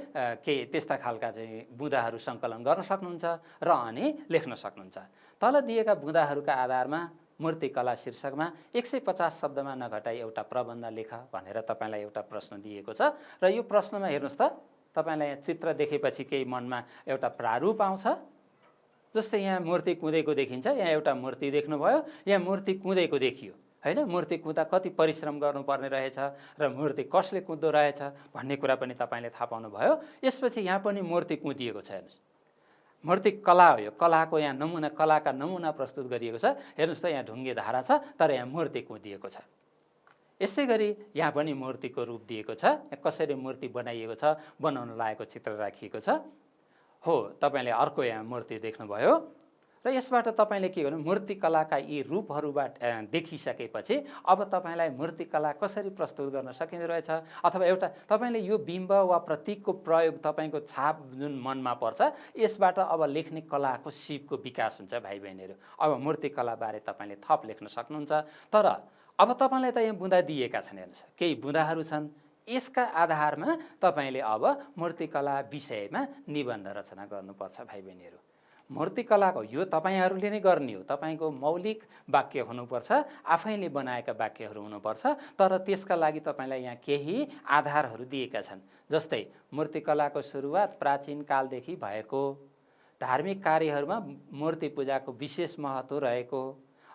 केही त्यस्ता खालका चाहिँ बुँदाहरू सङ्कलन गर्न सक्नुहुन्छ र अनि लेख्न सक्नुहुन्छ। तल दिएका बुँदाहरूका आधारमा मूर्तिकला शीर्षकमा 150 शब्दमा नघटाई एउटा प्रबन्ध लेख भनेर तपाईलाई एउटा प्रश्न दिएको छ। र यो प्रश्नमा हेर्नुहोस् त, तपाईलाई चित्र देखेपछि केही मनमा एउटा प्रारूप आउँछ। जस्तै यहाँ मूर्ति कुँदेको देखिन्छ, यहाँ एउटा मूर्ति देख्नुभयो, यहाँ मूर्ति कुँदेको देखियो, होइन? मूर्ति कुँदा कति परिश्रम गर्नुपर्ने रहेछ र मूर्ति कसले कुँदो रहेछ भन्ने कुरा पनि तपाईले थाहा पाउनुभयो। यसपछि यहाँ पनि मूर्ति कुँदिएको छ, हेर्नुहोस्। मूर्ति कला हो, यो कलाको यहाँ नमुना, कलाका नमुना प्रस्तुत गरिएको छ। हेर्नुहोस् त, यहाँ ढुङ्गे धारा छ तर यहाँ मूर्ति कुँदिएको छ। यस्तै गरी यहाँ पनि मूर्तिको रूप दिएको छ, कसरी मूर्ति बनाइएको छ, बनाउन लागेको चित्र राखिएको छ। हो, तपाईले अर्को यहाँ मूर्ति देख्नुभयो र यसबाट तपाईले के गर्नु, मूर्तिकलाका यी रूपहरूबाट देखिसकेपछि अब तपाईलाई मूर्तिकला कसरी प्रस्तुत गर्न सकिने रहेछ, अथवा एउटा तपाईले यो बिम्ब वा प्रतीकको प्रयोग तपाईको छाप जुन मनमा पर्छ, यसबाट अब लेख्ने कलाको सिपको विकास हुन्छ भाइ बहिनीहरू। अब मूर्तिकलाबारे तपाईले थप लेख्न सक्नुहुन्छ। तर अब तपाईलाई त यहाँ बुँदा दिएका छन्, हेर्नुहोस् केही बुँदाहरू छन्, यसका आधारमा तपाईले अब मूर्तिकला विषयमा निबन्ध रचना गर्नुपर्छ भाइ बहिनीहरू। मूर्तिकलाको यो तपाईहरूले नै गर्ने हो, तपाईको मौलिक वाक्य हुनुपर्छ, आफैले बनाएका वाक्यहरू हुनुपर्छ। तर त्यसका लागि तपाईलाई यहाँ केही आधारहरू दिएका छन्। जस्तै मूर्तिकलाको सुरुवात प्राचीन कालदेखि भएको, धार्मिक कार्यहरूमा मूर्ति पूजाको विशेष महत्त्व रहेको।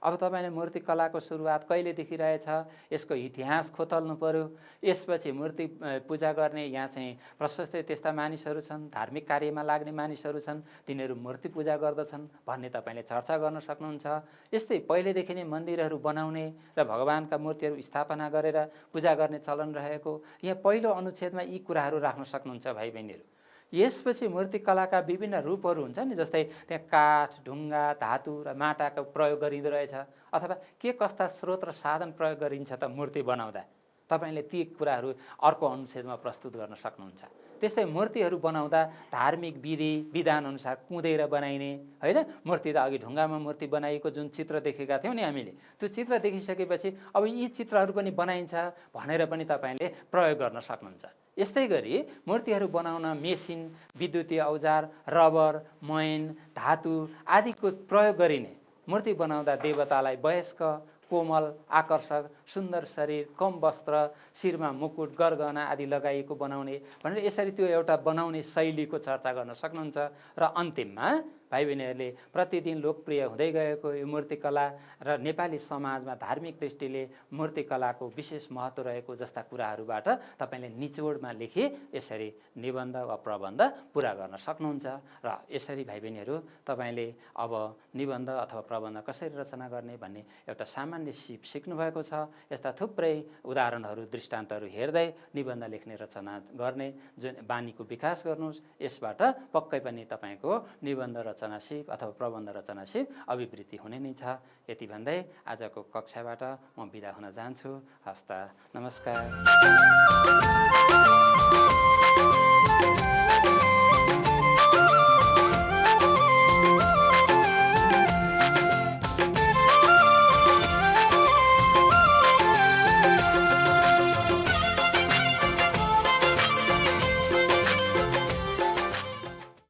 अब तपाईँले मूर्तिकलाको सुरुवात कहिलेदेखि रहेछ, यसको इतिहास खोतल्नु पर्यो। यसपछि मूर्ति पूजा गर्ने यहाँ चाहिँ प्रशस्तै त्यस्ता मानिसहरू छन्, धार्मिक कार्यमा लाग्ने मानिसहरू छन्, तिनीहरू मूर्ति पूजा गर्दछन् भन्ने तपाईँले चर्चा गर्न सक्नुहुन्छ। यस्तै पहिलेदेखि नै मन्दिरहरू बनाउने र भगवानका मूर्तिहरू स्थापना गरेर पूजा गर्ने चलन रहेको, यहाँ पहिलो अनुच्छेदमा यी कुराहरू राख्न सक्नुहुन्छ भाइ बहिनीहरू। यसपछि मूर्तिकलाका विभिन्न रूपहरू हुन्छ नि, जस्तै त्यहाँ काठ, ढुङ्गा, धातु र माटाको प्रयोग गरिँदो रहेछ, अथवा के कस्ता स्रोत र साधन प्रयोग गरिन्छ त मूर्ति बनाउँदा, तपाईँले ती कुराहरू अर्को अनुच्छेदमा प्रस्तुत गर्न सक्नुहुन्छ। त्यस्तै मूर्तिहरू बनाउँदा धार्मिक विधि विधानअनुसार कुँदेर बनाइने होइन। मूर्ति त अघि ढुङ्गामा मूर्ति बनाइएको जुन चित्र देखेका थियौँ नि हामीले, त्यो चित्र देखिसकेपछि अब यी चित्रहरू पनि बनाइन्छ भनेर पनि तपाईँले प्रयोग गर्न सक्नुहुन्छ। यस्तै गरी मूर्तिहरू बनाउन मेसिन, विद्युतीय औजार, रबर, मैन, धातु आदिको प्रयोग गरिने। मूर्ति बनाउँदा देवतालाई वयस्क, कोमल, आकर्षक, सुन्दर शरीर, कम वस्त्र, शिरमा मुकुट, गरगहना आदि लगाइएको बनाउने भनेर यसरी त्यो एउटा बनाउने शैलीको चर्चा गर्न सक्नुहुन्छ। र अन्तिममा भाइ बहिनीहरूले प्रतिदिन लोकप्रिय हुँदै गएको यो मूर्तिकला र नेपाली समाजमा धार्मिक दृष्टिले मूर्तिकलाको विशेष महत्त्व रहेको जस्ता कुराहरूबाट तपाईँले निचोडमा लेखी यसरी निबन्ध वा प्रबन्ध पुरा गर्न सक्नुहुन्छ। र यसरी भाइ बहिनीहरू तपाईँले अब निबन्ध अथवा प्रबन्ध कसरी रचना गर्ने भन्ने एउटा सामान्य सिप सिक्नुभएको छ। यस्ता थुप्रै उदाहरणहरू, दृष्टान्तहरू हेर्दै निबन्ध लेख्ने, रचना गर्ने जुन बानीको विकास गर्नुहोस्। यसबाट पक्कै पनि तपाईँको निबन्ध रचना सिप अथवा प्रबन्ध रचना सिप अभिवृद्धि हुने नै छ। यति भन्दै आजको कक्षाबाट म बिदा हुन जान्छु। हस्त, नमस्कार।